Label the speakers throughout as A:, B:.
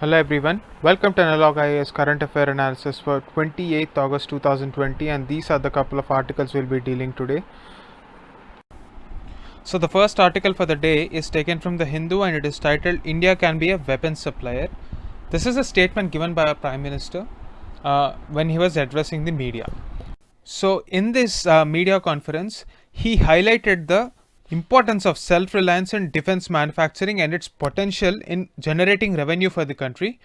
A: Hello everyone, welcome to Analog IAS Current Affair Analysis for 28th August 2020, and these are the couple of articles we'll be dealing today. So the first article for the day is taken from the Hindu and it is titled India Can Be a Weapons Supplier. This is a statement given by our Prime Minister when he was addressing the media. So in this media conference, he highlighted the importance of self-reliance in defense manufacturing and its potential in generating revenue for the country,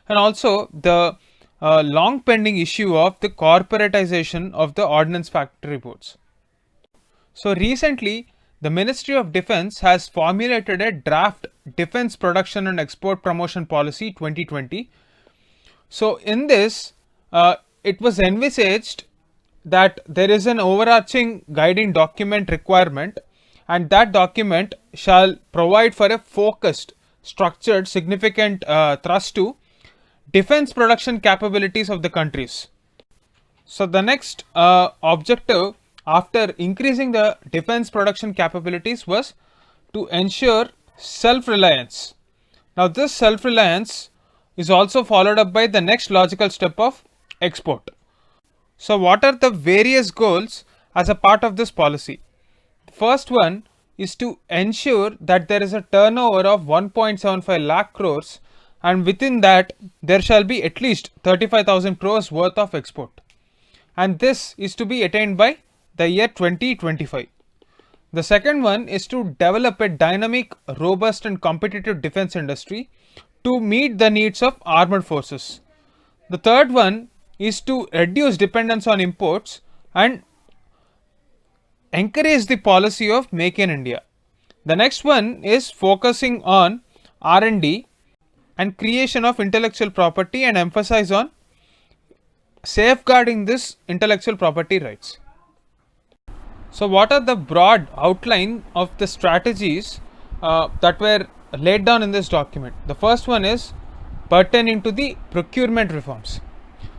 A: and also the long pending issue of the corporatization of the ordnance factory boards. So recently, the Ministry of Defense has formulated a draft Defense Production and Export Promotion Policy 2020. So in this, it was envisaged that there is an overarching guiding document requirement, and that document shall provide for a focused, structured, significant thrust to defense production capabilities of the countries. So the next objective after increasing the defense production capabilities was to ensure self-reliance. Now this self-reliance is also followed up by the next logical step of export. So what are the various goals as a part of this policy? The first one is to ensure that there is a turnover of 1.75 lakh crores, and within that there shall be at least 35,000 crores worth of export, and this is to be attained by the year 2025. The second one is to develop a dynamic, robust and competitive defense industry to meet the needs of armed forces. The third one is to reduce dependence on imports and encourage the policy of Make in India. The next one is focusing on R&D and creation of intellectual property and emphasize on safeguarding this intellectual property rights. So what are the broad outline of the strategies that were laid down in this document? The first one is pertaining to the procurement reforms.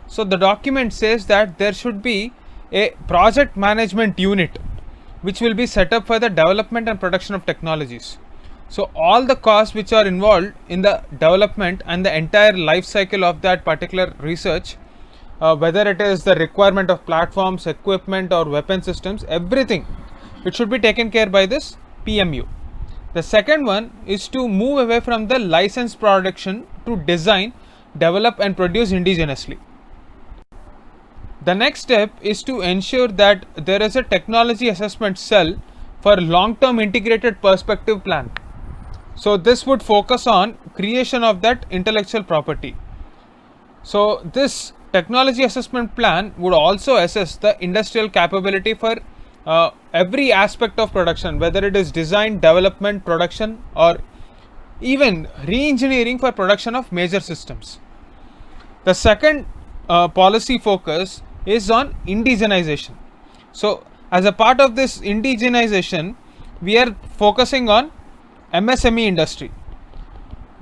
A: So the document says that there should be a project management unit which will be set up for the development and production of technologies. So all the costs which are involved in the development and the entire life cycle of that particular research, whether it is the requirement of platforms, equipment or weapon systems, everything, it should be taken care by this PMU. The second one is to move away from the licensed production to design, develop and produce indigenously. The next step is to ensure that there is a technology assessment cell for long-term integrated perspective plan. So this would focus on creation of that intellectual property. So this technology assessment plan would also assess the industrial capability for every aspect of production, whether it is design, development, production or even re-engineering for production of major systems. The second policy focus is on indigenization. So as a part of this indigenization, we are focusing on MSME industry.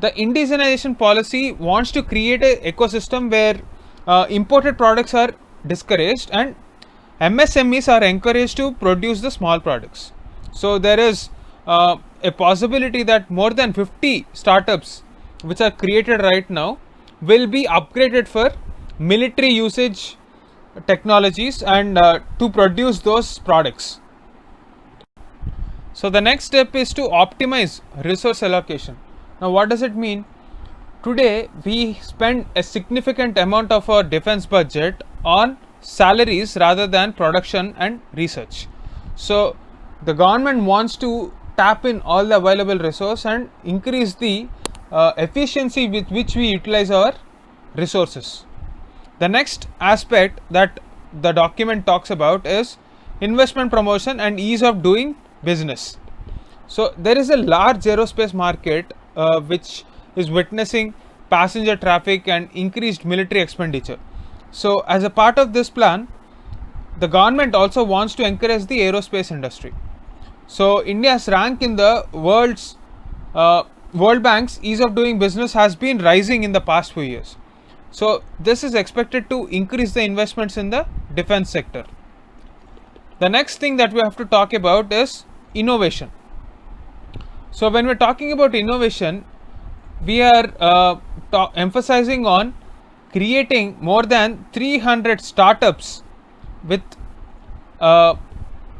A: The indigenization policy wants to create an ecosystem where imported products are discouraged and MSMEs are encouraged to produce the small products. So there is a possibility that more than 50 startups which are created right now will be upgraded for military usage technologies and to produce those products. So the next step is to optimize resource allocation. Now what does it mean? Today we spend a significant amount of our defense budget on salaries rather than production and research. So the government wants to tap in all the available resource and increase the efficiency with which we utilize our resources. The next aspect that the document talks about is investment promotion and ease of doing business. So there is a large aerospace market which is witnessing passenger traffic and increased military expenditure. So as a part of this plan, the government also wants to encourage the aerospace industry. So India's rank in the World Bank's ease of doing business has been rising in the past few years. So this is expected to increase the investments in the defense sector. The next thing that we have to talk about is innovation. So when we're talking about innovation, we are emphasizing on creating more than 300 startups with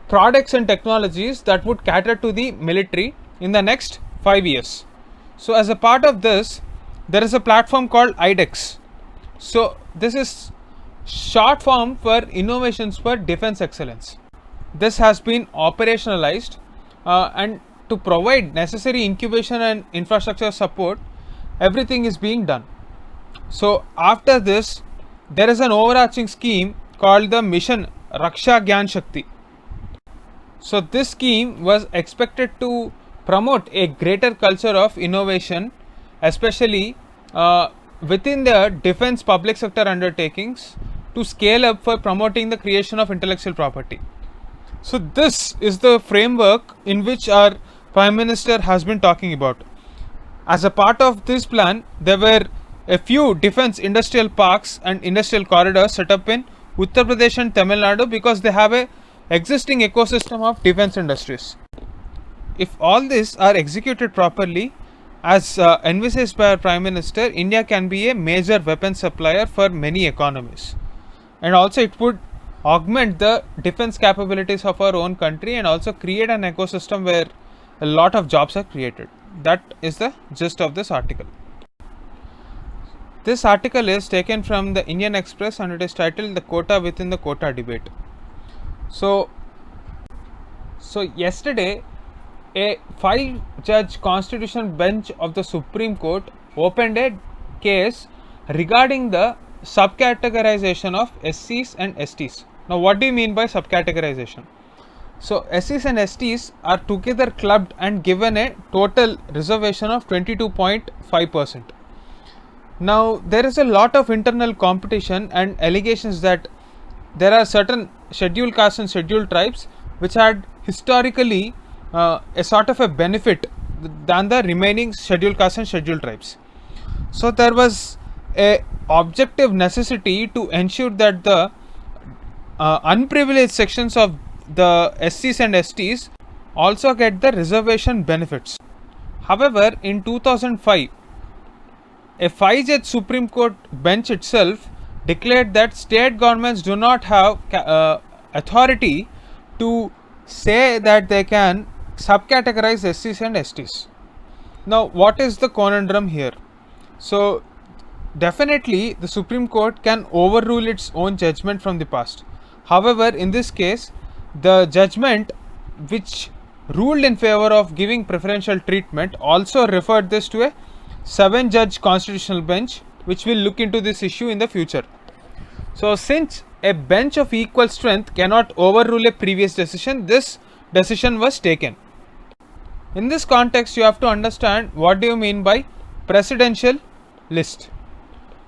A: products and technologies that would cater to the military in the next 5 years. So as a part of this, there is a platform called IDEX. So this is short form for Innovations for Defense Excellence. This has been operationalized and to provide necessary incubation and infrastructure support, everything is being done. So after this, there is an overarching scheme called the Mission Raksha Gyan Shakti. So this scheme was expected to promote a greater culture of innovation, especially within the defense public sector undertakings, to scale up for promoting the creation of intellectual property. So this is the framework in which our Prime Minister has been talking about. As a part of this plan, there were a few defense industrial parks and industrial corridors set up in Uttar Pradesh and Tamil Nadu because they have a existing ecosystem of defense industries. If all these are executed properly, as envisaged by our Prime Minister, India can be a major weapon supplier for many economies, and also it would augment the defense capabilities of our own country and also create an ecosystem where a lot of jobs are created. That is the gist of this article. This article is taken from the Indian Express and it is titled "The Quota Within the Quota Debate." So yesterday, a 5-judge constitutional bench of the Supreme Court opened a case regarding the subcategorization of SCs and STs. Now, what do you mean by subcategorization? So, SCs and STs are together clubbed and given a total reservation of 22.5%. Now, there is a lot of internal competition and allegations that there are certain scheduled castes and scheduled tribes which had historically a sort of a benefit than the remaining scheduled castes and scheduled tribes. So there was a objective necessity to ensure that the unprivileged sections of the SCs and STs also get the reservation benefits. However, in 2005, a 5-judge Supreme Court bench itself declared that state governments do not have authority to say that they can subcategorize SCs and STs. Now, what is the conundrum here? So, definitely the Supreme Court can overrule its own judgment from the past. However, in this case, the judgment which ruled in favor of giving preferential treatment also referred this to a 7-judge constitutional bench, which will look into this issue in the future. So, since a bench of equal strength cannot overrule a previous decision, this decision was taken. In this context, you have to understand what do you mean by presidential list.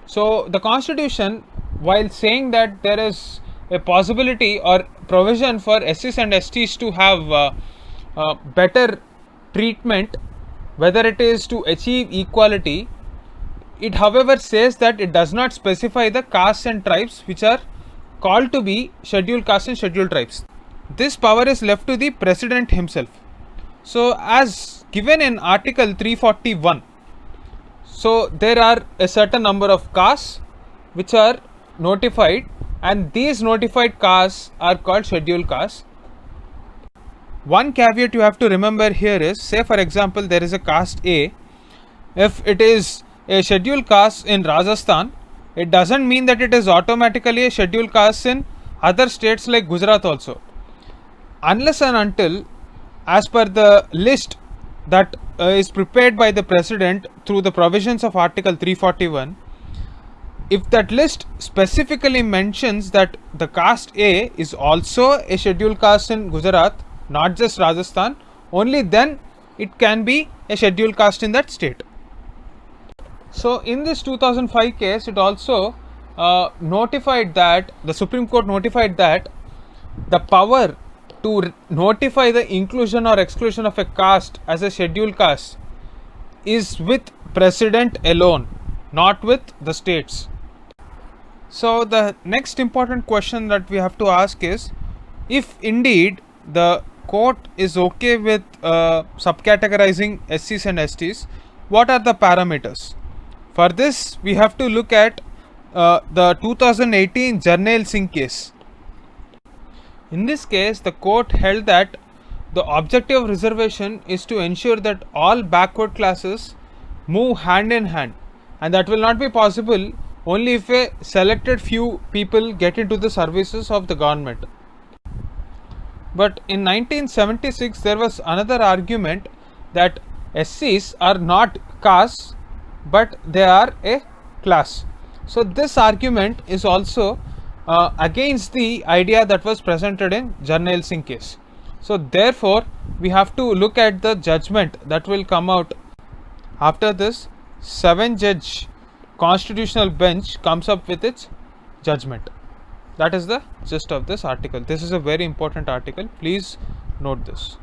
A: So, the Constitution, while saying that there is a possibility or provision for SCs and STs to have better treatment, whether it is to achieve equality, it however says that it does not specify the castes and tribes which are called to be scheduled castes and scheduled tribes. This power is left to the president himself. So, as given in Article 341, so there are a certain number of castes which are notified, and these notified castes are called scheduled castes. One caveat you have to remember here is, say for example, there is a caste A. If it is a scheduled caste in Rajasthan, it doesn't mean that it is automatically a scheduled caste in other states like Gujarat also, unless and until, as per the list that is prepared by the president through the provisions of Article 341, if that list specifically mentions that the caste A is also a scheduled caste in Gujarat, not just Rajasthan, only then it can be a scheduled caste in that state. So in this 2005 case, it also notified that the Supreme Court notified that the power to notify the inclusion or exclusion of a caste as a scheduled caste is with president alone, not with the states. So the next important question that we have to ask is, if indeed the court is okay with subcategorizing SCs and STs, what are the parameters? For this, we have to look at the 2018 Jarnail Singh case. In this case, the court held that the objective of reservation is to ensure that all backward classes move hand in hand, and that will not be possible only if a selected few people get into the services of the government. But in 1976, there was another argument that SCs are not castes but they are a class. So, this argument is also against the idea that was presented in Jarnail Singh case. So, therefore, we have to look at the judgment that will come out after this 7-judge constitutional bench comes up with its judgment. That is the gist of this article. This is a very important article. Please note this.